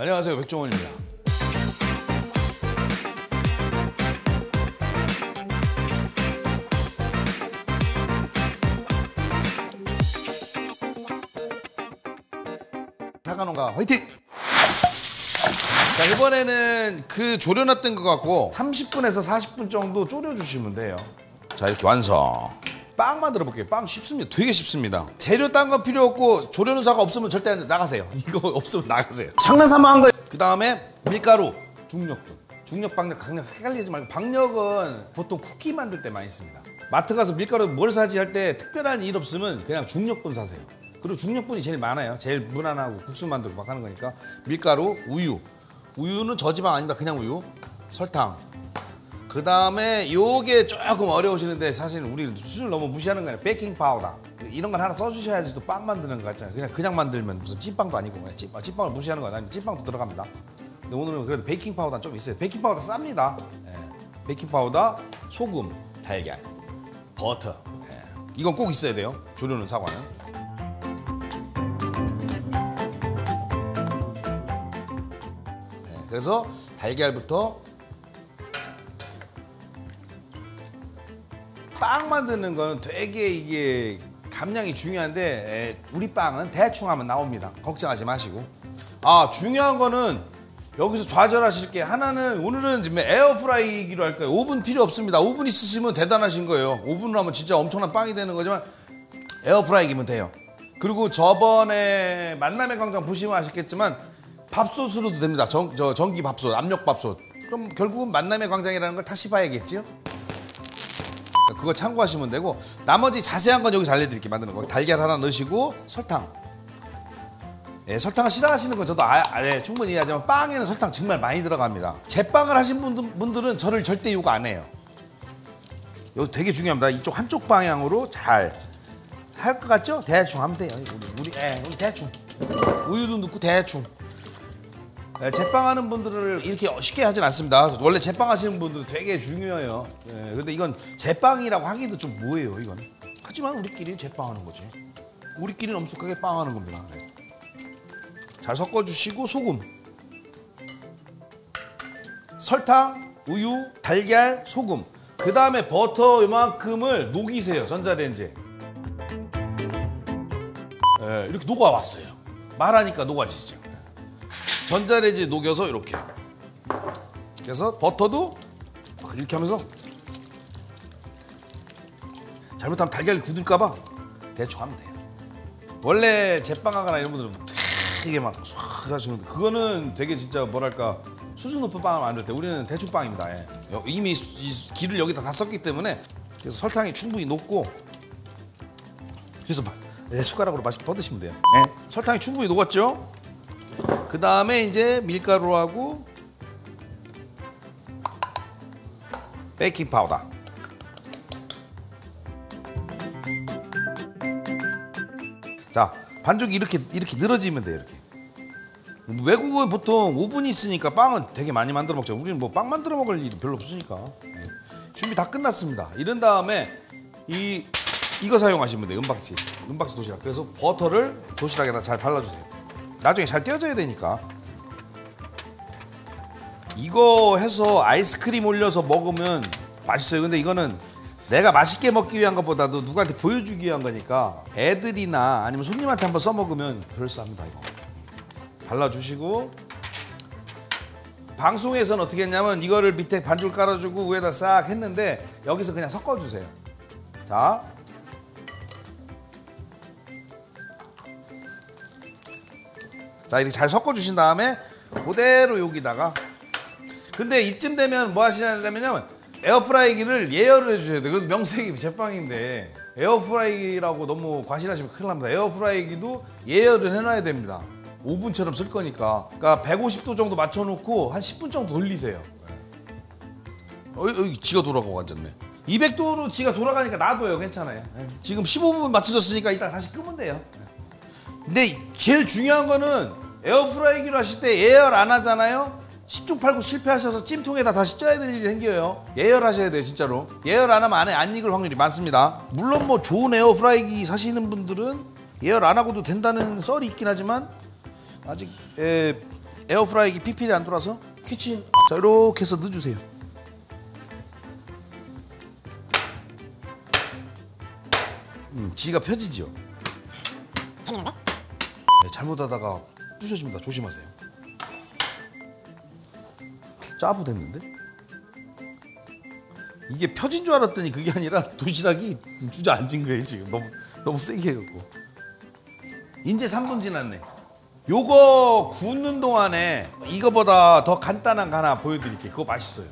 안녕하세요, 백종원입니다. 사과농가 화이팅! 자, 이번에는 그 졸여놨던 것 같고 30분에서 40분 정도 졸여주시면 돼요. 자, 이렇게 완성. 빵 만들어 볼게요. 빵 쉽습니다. 되게 쉽습니다. 재료 딴 거 필요 없고 졸여놓은 사과 없으면 절대 나가세요. 이거 없으면 나가세요. 장난삼아 한 거예요. 그 다음에 밀가루, 중력분. 중력, 박력, 강력 헷갈리지 말고, 박력은 보통 쿠키 만들 때 많이 씁니다. 마트 가서 밀가루 뭘 사지 할 때 특별한 일 없으면 그냥 중력분 사세요. 그리고 중력분이 제일 많아요. 제일 무난하고 국수 만들고 막 하는 거니까. 밀가루, 우유. 우유는 저지방 아닙니다. 그냥 우유. 설탕. 그 다음에 요게 조금 어려우시는데 사실 우리 수준을 너무 무시하는 거 아니에요. 베이킹 파우더. 이런 건 하나 써주셔야지 또 빵 만드는 거 같잖아요. 그냥 만들면 무슨 찐빵도 아니고 찐빵을 무시하는 거 아니에요. 찐빵도 들어갑니다. 근데 오늘은 그래도 베이킹 파우더는 좀 있어요. 베이킹 파우더 쌉니다. 예. 베이킹 파우더, 소금, 달걀, 버터. 예. 이건 꼭 있어야 돼요. 조려놓은 사과는. 예. 그래서 달걀부터. 빵 만드는 거는 되게 이게 감량이 중요한데 우리 빵은 대충 하면 나옵니다. 걱정하지 마시고. 중요한 거는 여기서 좌절하실 게 하나는, 오늘은 지금 에어프라이기로 할까요? 오븐 필요 없습니다. 오븐 있으시면 대단하신 거예요. 오븐으로 하면 진짜 엄청난 빵이 되는 거지만 에어프라이기면 돼요. 그리고 저번에 만남의 광장 보시면 아시겠지만 밥솥으로도 됩니다. 전기 밥솥, 압력 밥솥. 그럼 결국은 만남의 광장이라는 걸 다시 봐야겠죠? 그거 참고하시면 되고, 나머지 자세한 건 여기서 알려드릴게요. 만드는 거. 달걀 하나 넣으시고 설탕. 예, 설탕을 싫어하시는 건 저도 충분히 이해하지만 빵에는 설탕 정말 많이 들어갑니다. 제빵을 하신 분들은 저를 절대 요구 안 해요. 여기 되게 중요합니다. 이쪽 한쪽 방향으로 잘 할 것 같죠? 대충 하면 돼요. 우리 대충. 우유도 넣고 대충. 제빵하는 분들을 이렇게 쉽게 하진 않습니다. 원래 제빵하시는 분들은 되게 중요해요. 근데 이건 제빵이라고 하기도 좀 뭐예요, 이건. 하지만 우리끼리 제빵하는 거지. 우리끼리 엄숙하게 빵하는 겁니다. 잘 섞어주시고, 소금, 설탕, 우유, 달걀, 소금. 그 다음에 버터 요만큼을 녹이세요, 전자레인지에. 이렇게 녹아왔어요. 말하니까 녹아지죠. 전자레인지에 녹여서 이렇게. 그래서 버터도 이렇게 하면서, 잘못하면 달걀이 굳을까봐 대충 하면 돼요. 원래 제빵하거나 이런 분들은 되게 막 싹 하시는데, 그거는 되게 진짜 뭐랄까 수준 높은 빵을 만들 때 우리는 대충 빵입니다. 이미 기를 여기다 다 썼기 때문에. 그래서 설탕이 충분히 녹고, 그래서 숟가락으로 맛있게 뻗으시면 돼요. 설탕이 충분히 녹았죠? 그 다음에 이제 밀가루하고 베이킹 파우더. 자, 반죽이 이렇게 늘어지면 돼요. 이렇게. 외국은 보통 오븐이 있으니까 빵은 되게 많이 만들어 먹죠. 우리는 뭐 빵 만들어 먹을 일이 별로 없으니까. 준비 다 끝났습니다. 이런 다음에 이거 사용하시면 돼요. 은박지 도시락. 그래서 버터를 도시락에다 잘 발라주세요. 나중에 잘 떼어져야 되니까. 이거 해서 아이스크림 올려서 먹으면 맛있어요. 근데 이거는 내가 맛있게 먹기 위한 것보다도 누구한테 보여주기 위한 거니까 애들이나 아니면 손님한테 한번 써먹으면 그럴싸합니다. 이거 발라주시고, 방송에서는 어떻게 했냐면 이거를 밑에 반죽 깔아주고 위에다 싹 했는데, 여기서 그냥 섞어주세요. 자, 이렇게 잘 섞어주신 다음에 그대로 여기다가. 근데 이쯤 되면 뭐 하시냐면 에어프라이기를 예열을 해주셔야 돼요. 그래도 명색이 제빵인데 에어프라이기라고 너무 과신하시면 큰일 납니다. 에어프라이기도 예열을 해놔야 됩니다. 오븐처럼 쓸 거니까. 그러니까 150도 정도 맞춰놓고 한 10분 정도 돌리세요. 지가 돌아가고 앉았네. 200도로 지가 돌아가니까 놔둬요. 괜찮아요. 지금 15분 맞춰졌으니까 이따 다시 끄면 돼요. 근데 제일 중요한 거는 에어프라이기로 하실 때 예열 안 하잖아요. 10중 8구 실패하셔서 찜통에다 다시 쪄야 될 일이 생겨요. 예열하셔야 돼요, 진짜로. 예열 안 하면 안에 안 익을 확률이 많습니다. 물론 뭐 좋은 에어프라이기 사시는 분들은 예열 안 하고도 된다는 썰이 있긴 하지만 아직 에어프라이기 PPL이 안 돌아서 키친. 자, 이렇게 해서 넣어주세요. 지가 펴지죠. 재밌는데? 네, 잘못하다가 부셔집니다. 조심하세요. 짜부 됐는데? 이게 펴진 줄 알았더니 그게 아니라 도시락이 주저앉은 거예요. 지금 너무 세게 해갖고. 이제 3분 지났네. 요거 굽는 동안에 이거보다 더 간단한 거 하나 보여드릴게요. 그거 맛있어요.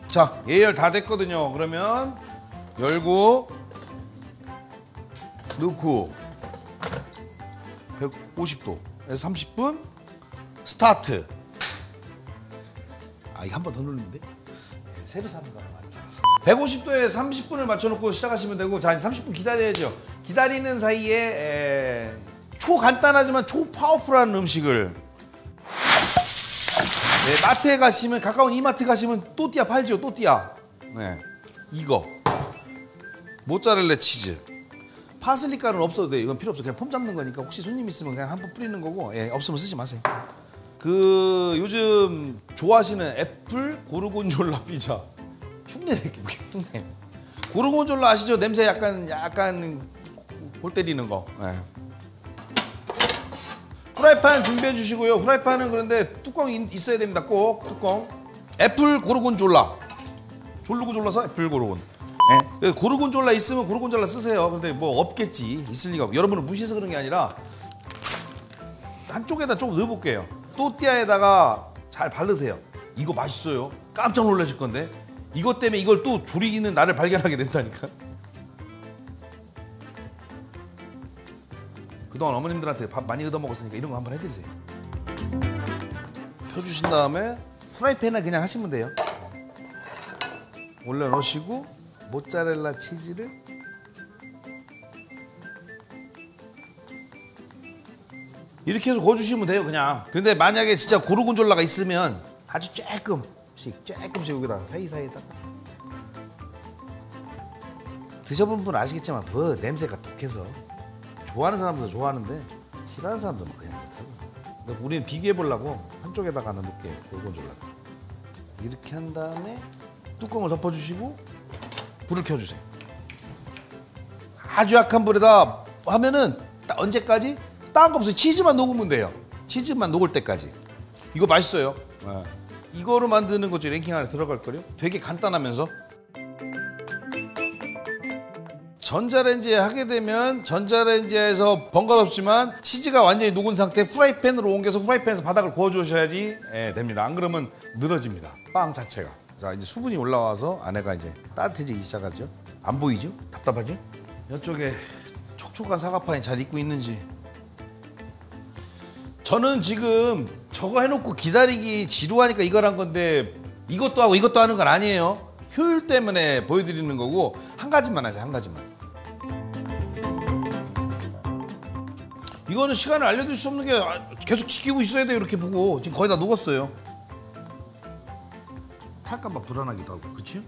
자, 예열 다 됐거든요. 그러면 열고 넣고 150도에서 30분 스타트. 아, 이거 한 번 더 누르는데? 새로 사는 거랑 맞춰서 150도에 30분을 맞춰놓고 시작하시면 되고, 자, 이제 30분 기다려야죠. 기다리는 사이에 초간단하지만 초파워풀한 음식을, 네, 마트에 가시면, 가까운 이마트 가시면 또띠아 팔죠. 또띠아. 네, 이거 모짜렐라 치즈. 파슬리 가루는 없어도 돼요. 이건 필요 없어. 그냥 폼 잡는 거니까 혹시 손님 있으면 그냥 한 번 뿌리는 거고, 예, 없으면 쓰지 마세요. 요즘 좋아하시는 애플 고르곤졸라 피자. 흉내 낼게, 흉내. 고르곤졸라 아시죠? 냄새 약간 골 때리는 거. 예. 프라이팬 준비해 주시고요. 프라이팬은 그런데 뚜껑이 있어야 됩니다. 꼭 뚜껑. 애플 고르곤졸라. 졸르고 졸라서 애플 고르곤. 네. 고르곤졸라 있으면 고르곤졸라 쓰세요. 근데 뭐 없겠지. 있을 리가 없고. 여러분은 무시해서 그런 게 아니라 한쪽에다 좀 넣어볼게요. 또띠아에다가 잘 바르세요. 이거 맛있어요. 깜짝 놀라실 건데. 이것 때문에 이걸 또 조리는 나를 발견하게 된다니까. 그동안 어머님들한테 밥 많이 얻어 먹었으니까 이런 거 한번 해드리세요. 펴주신 다음에 프라이팬에 그냥 하시면 돼요. 올려놓으시고 모짜렐라 치즈를 이렇게 해서 구워주시면 돼요. 그냥. 근데 만약에 진짜 고르곤졸라가 있으면 아주 조금씩 여기다 사이사이에다가. 드셔본 분은 아시겠지만 그 냄새가 독해서 좋아하는 사람들도 좋아하는데 싫어하는 사람들은 그냥 그렇더라고. 우리는 비교해 보려고 한쪽에다가 하나 넣게, 고르곤졸라. 이렇게 한 다음에 뚜껑을 덮어주시고 불을 켜주세요. 아주 약한 불에다 하면은 언제까지? 딴 거 없어요. 치즈만 녹으면 돼요. 치즈만 녹을 때까지. 이거 맛있어요. 네. 이거로 만드는 거죠. 랭킹 안에 들어갈 거요. 되게 간단하면서. 전자레인지에 하게 되면 전자레인지에서 번거롭지만 치즈가 완전히 녹은 상태 프라이팬으로 옮겨서 프라이팬에서 바닥을 구워주셔야지 됩니다. 안 그러면 늘어집니다. 빵 자체가. 자, 이제 수분이 올라와서 안에가 이제 따뜻해지기 시작하죠. 안 보이죠? 답답하죠? 이쪽에 촉촉한 사과판이 잘 익고 있는지. 저는 지금 저거 해놓고 기다리기 지루하니까 이걸 한 건데 이것도 하고 이것도 하는 건 아니에요. 효율 때문에 보여드리는 거고, 한 가지만 하세요. 한 가지만. 이거는 시간을 알려줄 수 없는 게 계속 지키고 있어야 돼요. 이렇게 보고. 지금 거의 다 녹았어요. 탈까봐 불안하기도 하고. 그치?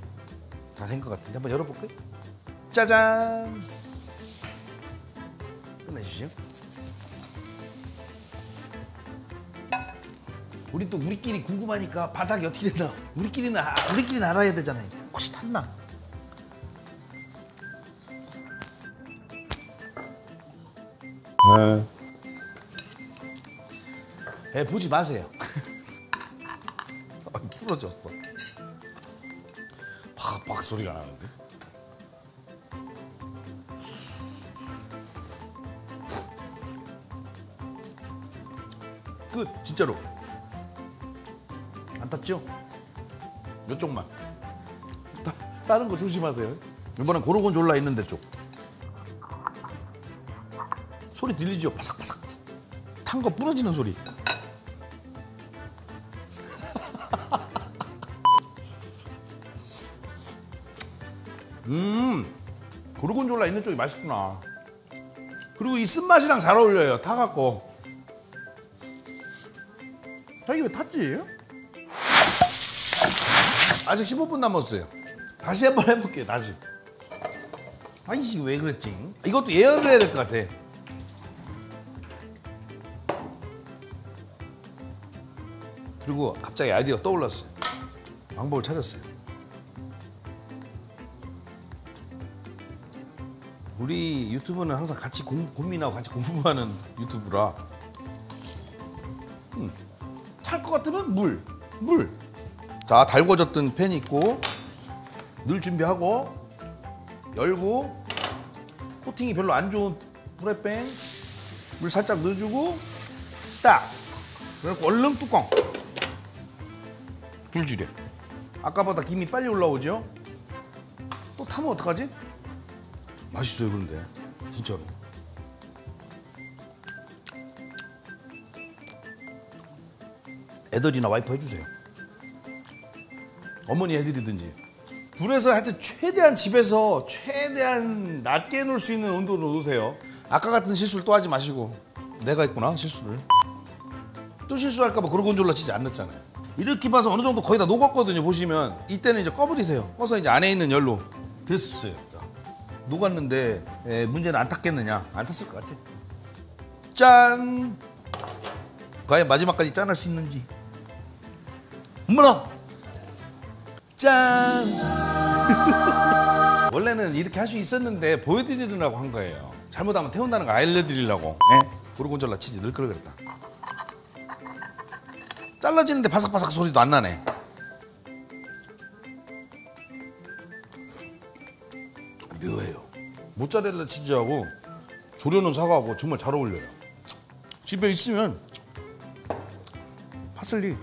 다 된 것 같은데 한번 열어볼까요? 짜잔! 끝내주시죠. 우리 또 우리끼리 궁금하니까 바닥이 어떻게 된다. 우리끼리는 알아야 되잖아요. 혹시 탔나? 보지 마세요. 부러졌어. 팍팍 소리가 나는데. 끝. 진짜로. 안 탔죠? 이쪽만. 다른 거 조심하세요. 이번엔 고르곤졸라 있는데 쪽. 소리 들리죠? 바삭바삭. 탄 거 부러지는 소리. 고르곤졸라 있는 쪽이 맛있구나. 그리고 이 쓴맛이랑 잘 어울려요. 타갖고. 자기 왜 탔지? 아직 15분 남았어요. 다시 한번 해볼게요. 다시. 아니 왜 그랬지? 이것도 예열을 해야 될 것 같아. 그리고 갑자기 아이디어가 떠올랐어요. 방법을 찾았어요. 우리 유튜브는 항상 같이 고민하고 같이 공부하는 유튜브라 탈 것 같으면 물. 자, 달궈졌던 팬이 있고 넣을 준비하고 열고 코팅이 별로 안 좋은 프라이팬 물 살짝 넣어주고 딱 그래서 얼른 뚜껑 불줄여. 아까보다 김이 빨리 올라오죠? 또 타면 어떡하지? 맛있어요. 그런데 진짜로 애들이나 와이프 해주세요. 어머니 해드리든지. 불에서 하여튼 최대한 집에서 최대한 낮게 놓을 수 있는 온도로 놓으세요. 아까 같은 실수를 또 하지 마시고. 내가 했구나 실수를. 또 실수할까봐 고르곤졸라 치즈 안 넣었잖아요. 이렇게 봐서 어느 정도 거의 다 녹았거든요. 보시면 이때는 이제 꺼버리세요. 꺼서 이제 안에 있는 열로 됐어요. 녹았는데 문제는 안 탔겠느냐? 안 탔을 것 같아. 짠! 과연 마지막까지 짠할 수 있는지. 어머나! 짠! 원래는 이렇게 할 수 있었는데 보여드리려고 한 거예요. 잘못하면 태운다는 거 알려드리려고. 고르곤졸라 치즈 넣을 걸 그랬다. 잘라지는데 바삭바삭 소리도 안 나네. 묘해요. 모짜렐라 치즈하고 조려놓은 사과하고 정말 잘 어울려요. 집에 있으면 파슬리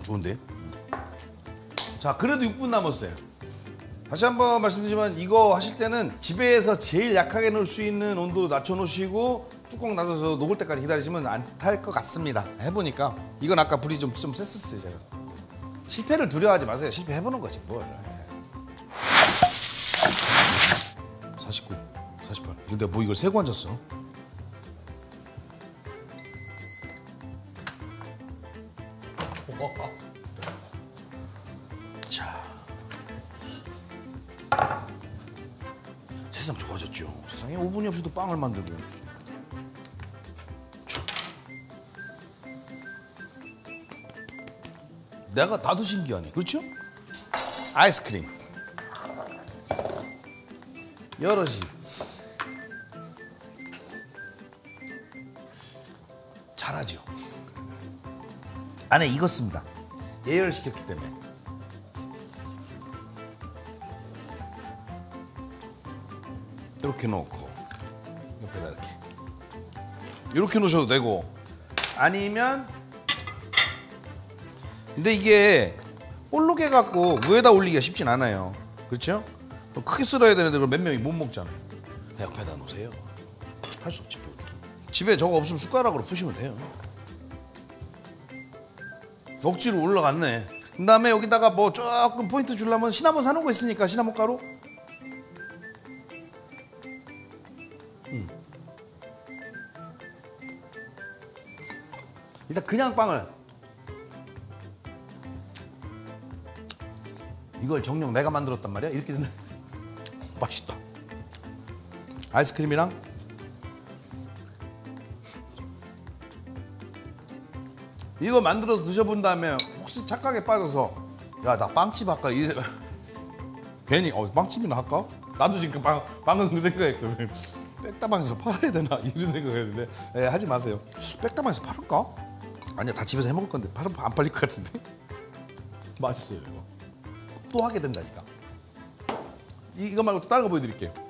좋은데? 자, 그래도 6분 남았어요. 다시 한번 말씀드리지만 이거 하실 때는 집에서 제일 약하게 넣을 수 있는 온도로 낮춰놓으시고 뚜껑 닫아서 녹을 때까지 기다리시면 안 탈 것 같습니다. 해보니까 이건 아까 불이 좀 셌었어요. 제가. 실패를 두려워하지 마세요. 실패해보는 거지 뭘. 49, 48. 근데 뭐 이걸 세고 앉았어? 자, 세상 좋아졌죠. 세상에 오븐이 없이도 빵을 만들고. 내가 나도 신기하네. 그렇죠? 아이스크림 여럿이 잘하죠. 안에 익었습니다. 예열시켰기 때문에. 이렇게 놓고 옆에다 이렇게 놓으셔도 되고, 아니면 근데 이게 볼록해 갖고 위에다 올리기가 쉽진 않아요. 그렇죠? 또 크게 썰어야 되는데 그걸 몇 명이 못 먹잖아요. 그냥 옆에다 놓으세요. 할 수 없지. 집에 저거 없으면 숟가락으로 푸시면 돼요. 억지로 올라갔네. 그 다음에 여기다가 뭐 조금 포인트 주려면 시나몬 사놓은 거 있으니까 시나몬 가루. 일단 그냥 빵을, 이걸 정녕 내가 만들었단 말이야. 이렇게 되면 맛있다. 아이스크림이랑 이거 만들어서 드셔본 다음에 혹시 착각에 빠져서 야, 나 빵집 할까? 괜히 빵집이나 할까? 나도 지금 방금 그 생각했거든. 백다방에서 팔아야 되나? 이런 생각을 했는데 하지 마세요. 백다방에서 팔을까? 아니야, 다 집에서 해먹을 건데 안 팔릴 것 같은데? 맛있어요 이거. 또 하게 된다니까. 이거 말고 또 다른 거 보여드릴게요.